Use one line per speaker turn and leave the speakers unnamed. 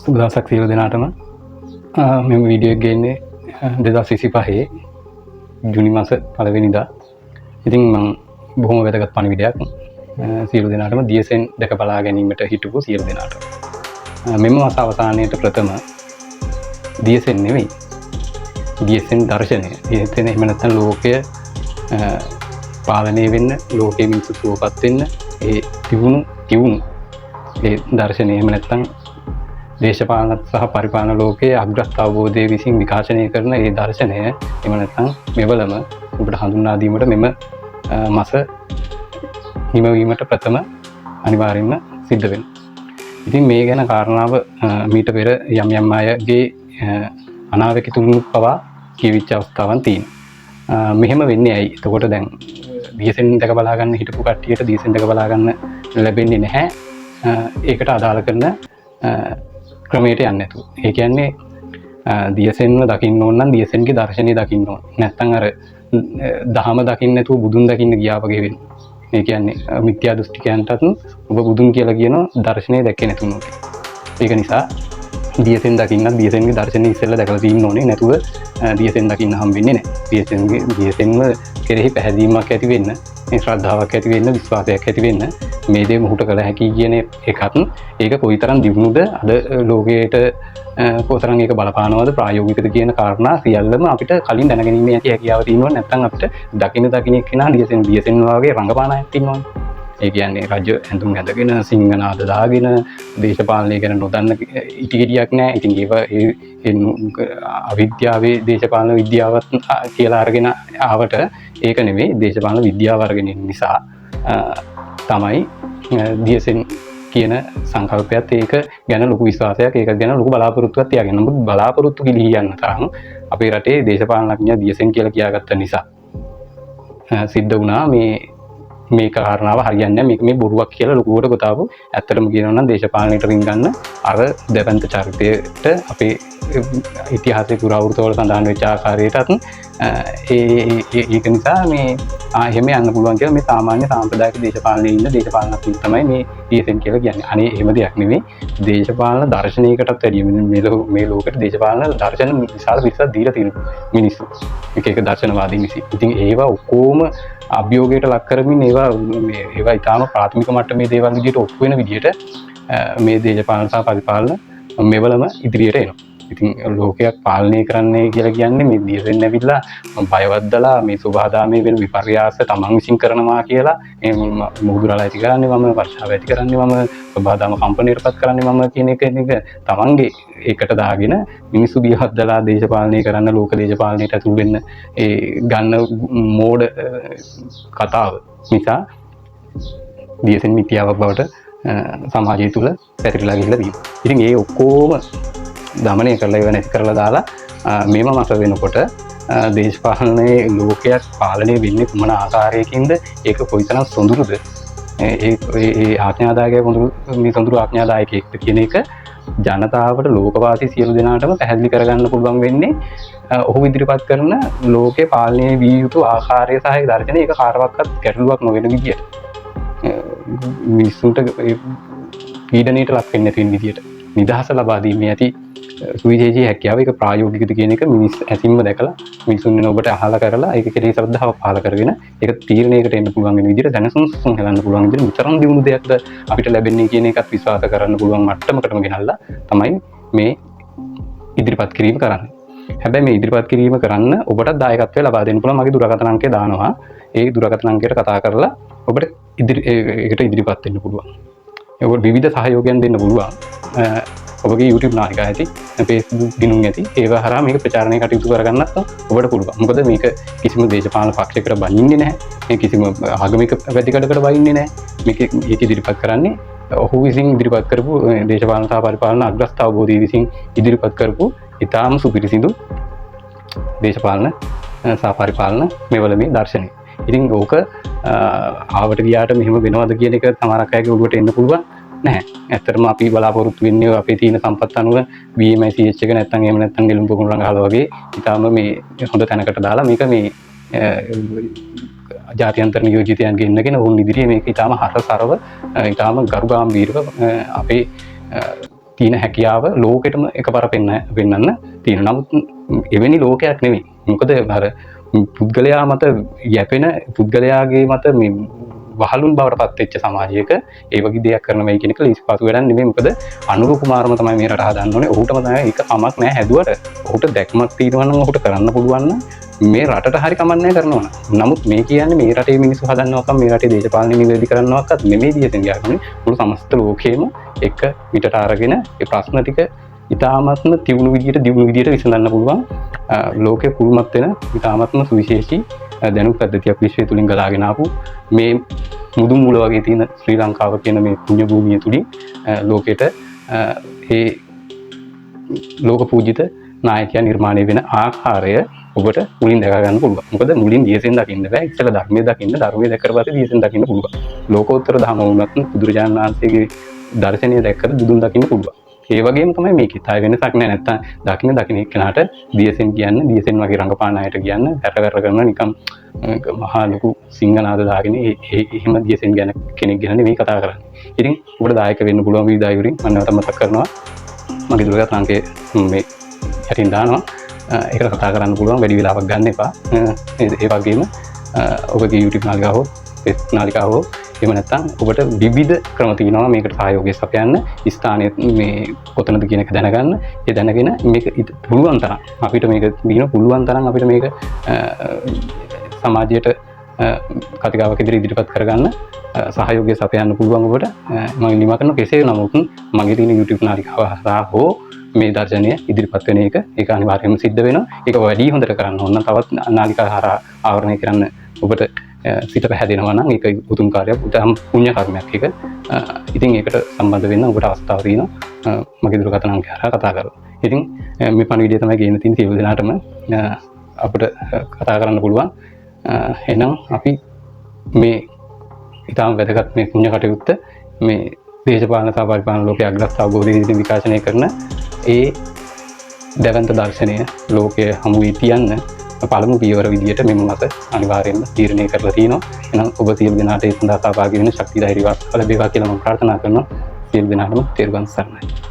සුබදසක් සියලු දෙනාටම මෙම වීඩියෝ එක ගේන්නේ 2025 ජුනි මාස පළවෙනිදා. ඉතින් මම බොහොම වැදගත් පණිවිඩයක් සියලු දෙනාටම DSN දැක බලා ගැනීමට හිටපු සියලු දෙනාට. මෙම මාස අවසානයේට ප්‍රථම DSN නෙවෙයි DSN දර්ශනය. DSN එහෙම නැත්නම් ලෝකය පාලනය වෙන්න, ලෝකයේ මිනිස්සු සුවපත් වෙන්න ඒ තිබුණු ඒ දර්ශනය එහෙම නැත්නම් දේශපාලන සහ පරිපාලන ලෝකයේ අග්‍රස්ථ අවබෝධය විසින් විකාශනය කරන ඒ දර්ශනය එහෙම නැත්නම් මෙවලම ඔබට හඳුන්වා දීමට මෙම මාස හිමවීමට ප්‍රථම අනිවාර්යයෙන්ම සිද්ධ වෙනවා. ඉතින් මේ ගැන කාරණාව මීට පෙර යම් අයගේ අනාවැකිතුණු පවා කියවිච්ච අවස්ථාවන් තියෙනවා. මෙහෙම වෙන්නේ ඇයි? එතකොට දැන් DSN දැක බලා ගන්න හිටපු කට්ටියට DSN දැක බලා ගන්න ලැබෙන්නේ නැහැ. ඒකට අදාළ කරන ක්‍රමයට යන්නේ නැතුව. ඒ කියන්නේ DSNව දකින්න ඕන නම් DSN ගේ දර්ශනය දකින්න ඕන. නැත්නම් අර දහම දකින්න නැතුව බුදුන් දකින්න ගියා වගේ වෙනවා. ඒ කියන්නේ මිත්‍යා දෘෂ්ටිකයන්ටත් ඔබ බුදුන් කියලා කියන දර්ශනය දැක්කේ නැතුනොත්. ඒක නිසා DSN දකින්නත් DSN ගේ දර්ශනය ඉස්සෙල්ලා දැකලා තියෙන්න ඕනේ. නැතුව DSN දකින්න හම්බෙන්නේ නැහැ. DSNව කෙරෙහි පැහැදීමක් ඇති වෙන්න, ශ්‍රද්ධාවක් ඇති වෙන්න, විශ්වාසයක් ඇති වෙන්න මේ දේ මොහුට කළ හැකි කියන එකත් ඒක කොයිතරම් දියුණුද අද ලෝකයට කොතරම් ඒක බලපානවද ප්‍රායෝගිකද කියන කාරණා සියල්ලම අපිට කලින් දැනගැනීමේ ඇති හැකියාව තියෙනවා. නැත්නම් අපිට දකින්න කෙනා DSN වගේ රංගපාන අයත් ඉන්නවා. ඒ කියන්නේ රජ ඇඳුම් ඇඳගෙන සිංහනාද දාගෙන දේශපාලනය ගැන නොදන්න ඉටිගෙඩියක් නැහැ. ඉතින් අවිද්‍යාවේ දේශපාලන විද්‍යාවත් කියලා අරගෙන ආවට ඒක නෙවෙයි, දේශපාලන විද්‍යාව අරගෙන නිසා තමයි DSN කියන සංකල්පයත් ඒක ගැන ලොකු විශ්වාසයක්, ඒක ගැන ලොකු බලාපොරොත්තුවක් තියාගෙන. නමුත් බලාපොරොත්තු කිලිහියන්න තරම් අපේ රටේ දේශපාලනඥයා DSN කියලා කියාගත්ත නිසා සිද්ධ වුණා මේ කාරණාව හරියන්නේ නැහැ, මේ බොරුවක් කියලා ලොකුවට ගොතාවු. ඇත්තටම කියනවා නම් දේශපාලනයට රින්ගන්න අර දෙවන්ත චරිතයට අපේ ඉතිහාසයේ පුරාවෘත්තවල සඳහන් වෙච්ච ආකාරයටත් ඒක නිසා මේ එහෙම යන්න පුළුවන් කියලා මේ සාමාන්‍ය සාම්ප්‍රදායික දේශපාලනයේ ඉන්න දේශපාලනඥයෙක් තමයි මේ DSN කියලා කියන්නේ. අනේ එහෙම දෙයක් නෙවෙයි. දේශපාලන දර්ශනයකටත් වැඩිය මේ ලෝකෙට දේශපාලන දර්ශන විශාල පිරිසක් දීලා තියෙන මිනිස්සු. එක දර්ශනවාදී මිනිස්සු. ඉතින් ඒවා ඔක්කොම අභියෝගයට ලක් කරමින් ඒවා ඉතාම ප්‍රාථමික මට්ටමේ දේවල් විදිහට ඔප්පු වෙන විදිහට මේ දේශපාලන සහ පරිපාලන මෙවලම ඉදිරියට එනවා. ඉතින් ලෝකයක් පාලනය කරන්නේ කියලා කියන්නේ මේ DSN ඇවිල්ලා බයවද්දලා මේ සුභාදාමයේ වෙන විපර්යාස තමන් විසින් කරනවා කියලා මුහුදුරලා ඇති කරන්නේ මම, වර්ෂාව ඇති කරන්නේ මම, සුභාදාම කම්පණයටපත් කරන්නේ මම කියන එක තමන්ගේ ඒකට දාගෙන මිනිස්සු බියවද්දලා දේශපාලනය කරන්න, ලෝක දේශපාලනයට ඇතුල් වෙන්න ඒ ගන්න මෝඩ කතාව නිසා DSN මිත්‍යාවක් බවට සමාජය තුළ පැතිරලා ගිහිල්ලා තියෙනවා. ඉතින් ඒ ඔක්කොම දමනය කරලා ඒව නැති කරලා දාලා මේම මාස වෙනකොට දේශපාලනයේ ලෝකයක් පාලනය වෙන්නේ කුමන ආකාරයකින්ද, ඒක කොයිතරම් සොඳුරුද, ඒ ආඥාදායකයෙක් මේ සොඳුරු ආඥාදායකයෙක්ද කියන එක ජනතාවට, ලෝකවාසී සියලු දෙනාටම පැහැදිලි කරගන්න පුළුවන් වෙන්නේ ඔහු ඉදිරිපත් කරන ලෝකේ පාලනය විය යුතු ආකාරය සහ දර්ශනය ඒක කාටවත් ගැටලුවක් නොවන විදියට, මිනිස්සුන්ට පීඩනයට ලක් වෙන්නේ නැති විදියට නිදහස ලබා දීමේ ඇති සුවිශේෂී හැකියාව, ඒක ප්‍රායෝගිකද කියන එක මිනිස් ඇසින්ම දැකලා මිනිසුන් වෙන ඔබට අහලා කරලා ඒක කෙරෙහි ශ්‍රද්ධාව පහළ කරගෙන ඒක තීරණයකට එන්න පුළුවන් වෙන විදිහට දැනසුන් හෙලන්න පුළුවන් විදිහට විතරම් දියුණු දෙයක්ද අපිට ලැබෙන්නේ කියන එකත් විශ්වාස කරන්න පුළුවන් මට්ටමකටම ගෙනල්ලා තමයි මේ ඉදිරිපත් කිරීම කරන්නේ. හැබැයි මේ ඉදිරිපත් කිරීම කරන්න ඔබට දායකත්වය ලබා දෙන්න පුළුවන්. මගේ දුරකථන අංකය දානවා. ඒ දුරකථන අංකයට කතා කරලා ඔබට ඒකට ඉදිරිපත් වෙන්න පුළුවන්. ඔබට විවිධ සහයෝගයන් දෙන්න පුළුවන්. ඔබගේ YouTube නාලිකා ඇති, Facebook ගිණුම් ඇති, ඒවා හරහා මේක ප්‍රචාරණය කටයුතු කරගන්නත් ඔබට පුළුවන්. මොකද මේක කිසිම දේශපාලන පක්ෂයකට බනින්නේ නැහැ. මේ කිසිම ආගමික පැතිකඩකට බනින්නේ නැහැ. මේක ඉදිරිපත් කරන්නේ ඔහු විසින් ඉදිරිපත් කරපු දේශපාලන සහ පරිපාලන අග්‍රස්ථ අවබෝධය විසින් ඉදිරිපත් කරපු ඉතාම සුපිරිසිදු දේශපාලන සහ පරිපාලන මෙවලමේ දර්ශනය. ඉතින් ඕක ආවට ගියාට මෙහෙම වෙනවද කියන එක සමහරක් අයගේ ඔළුවට එන්න පුළුවන්. නැහැ. ඇත්තටම අපි බලාපොරොත්තු වෙන්නේ අපේ තියෙන සම්පත් අනුව BMI CH එක නැත්නම් එහෙම නැත්නම් නෙළුම් පොකුණු රංගහල වගේ ඊටාම මේ හොඳ තැනකට දාලා මේක මේ ජාත්‍යන්තර නියෝජිතයන්ගේ ඉන්නගෙන ඔවුන් ඉදිරියේ මේක ඊටාම හරසරව ඊටාම ගරුගාම්භීරව අපේ තියෙන හැකියාව ලෝකෙටම එකපාර පෙන්වන්න තියෙන. නමුත් එවැනි ලෝකයක් නෙවෙයි. මොකද අර පුද්ගලයා මත යැපෙන පුද්ගලයාගේ මත මේ වහලුන් බවට පත් වෙච්ච සමාජයක ඒ වගේ දෙයක් කරන වෙයි කියන එක ලිස්පාසු වැඩක් නෙමෙයි. මොකද අනුර කුමාරම තමයි මේ රට හදන්න ඕනේ. ඔහුටම තමයි ඒක කමක් නැහැ හැදුවට. ඔහුට දැක්මක් තියෙනවා නම් ඔහුට කරන්න පුළුවන් නම් මේ රටට හරි කමක් නැහැ කරනවා. නමුත් මේ කියන්නේ මේ රටේ මිනිස්සු හදන්නවක්ම මේ රටේ දේශපාලන නිවැරදි කරන්නවක්වත් නෙමෙයි දියසෙන් කියන්නේ. මුළු සමස්ත ලෝකෙම එක පිටට අරගෙන ඒ ප්‍රශ්න ටික ඉතාමත්ම දියුණු විදියට විසඳන්න පුළුවන් ලෝකේ පුරුමත් වෙන ඉතාමත්ම සුවිශේෂී දැනුම් පද්ධතියක් විශ්වය තුලින් ගලාගෙන ආපු මේ මුදුන් මුල වගේ තියෙන ශ්‍රී ලංකාව කියන මේ පුණ්‍ය භූමිය තුලින් ලෝකෙට ඒ ලෝක පූජිත නායකයා නිර්මාණය වෙන ආකාරය ඔබට මුලින් දැක ගන්න පුළුවන්. මොකද මුලින් දියසෙන් දකින්න බෑ. ඉස්සෙල්ලා ධර්මයේ දකින්න, ධර්මයේ දැක්කට පස්සේ දියසෙන් දකින්න පුළුවන්. ලෝකෝත්තර ධර්ම වුණත් බුදුරජාණන් වහන්සේගේ දර්ශනය දැක්කට බුදුන් දකින්න පුළුවන්. ඒ වගේම තමයි මේකේ. තාය වෙනසක් නැහැ. නැත්තම් දකින්න එක්කනට දියසෙන් කියන්නේ දියසෙන් වගේ රංගපාන අයට කියන්නේ හැර කරන නිකම් මහා ලොකු සිංහනාද දාගෙන එහෙම දියසෙන් ගැන කෙනෙක් ගැන නෙවෙයි කතා කරන්නේ. ඉතින් ඔබට දායක වෙන්න පුළුවන් විවිධායුරින් මම නැවත මතක් කරනවා. මගේ දුරකථන අංකය මේ යටින් දානවා. ඒකට කතා කරන්න පුළුවන්. වැඩි වෙලාවක් ගන්න එපා. ඒ වගේම ඔබගේ YouTube නාලිකාව හෝ Facebook නාලිකාව හෝ එහෙම නැත්නම් ඔබට විවිධ ක්‍රම තියෙනවා මේකට සහයෝගය සපයන්න. ස්ථානයේ මේ කොතනද කියන එක දැනගන්න. ඒ දැනගෙන මේක පුළුවන් තරම් අපිට මේක දින පුළුවන් තරම් අපිට මේක සමාජයට කතිකාවක් ඉදිරිපත් කරගන්න සහයෝගය සපයන්න පුළුවන් ඔබට. මම ඉල්ලීමක් කරනවා කෙසේ නමුත් මගේ තියෙන YouTube නාලිකාව හරහා හෝ මේ දර්ශනය ඉදිරිපත් වෙන එක ඒක අනිවාර්යයෙන්ම සිද්ධ වෙනවා. ඒක වැඩි හොඳට කරන්න ඕන නම් තවත් නාලිකා හරහා ආවරණය කරන්න ඔබට සිත පැහැදෙනවා නම් ඒක උතුම් කාර්යයක්, උතුම් පුණ්‍ය කර්මයක් එක. ඉතින් ඒකට සම්බන්ධ වෙන්න ඔබට අවස්ථාව තියෙනවා. මගේ දුරකථන අංකය හරහා කතා කරලා. ඉතින් මේ පණිවිඩය තමයි ගේන්න තියෙන සියලු දෙනාටම අපිට කතා කරන්න පුළුවන්. එහෙනම් අපි මේ ඊටම වැදගත් මේ පුණ්‍ය කටයුත්ත මේ දේශපාලන සහ පරිපාලන ලෝකයේ අග්‍රස්ථ අවබෝධයෙන් විකාශනය කරන ඒ දැවැන්ත දර්ශනය ලෝකයේ හමුවේ තියන්න පළමු පියවර විදියට මෙම මත අනිවාර්යයෙන්ම තීරණය කරලා තියෙනවා. එහෙනම් ඔබ සියලු දෙනාට ඒ සඳහා සහභාගී වෙන්න ශක්තිය ධෛර්යය ලැබේවා කියලා මම ප්‍රාර්ථනා කරනවා. සියලු දෙනාටම තෙරුවන් සරණයි.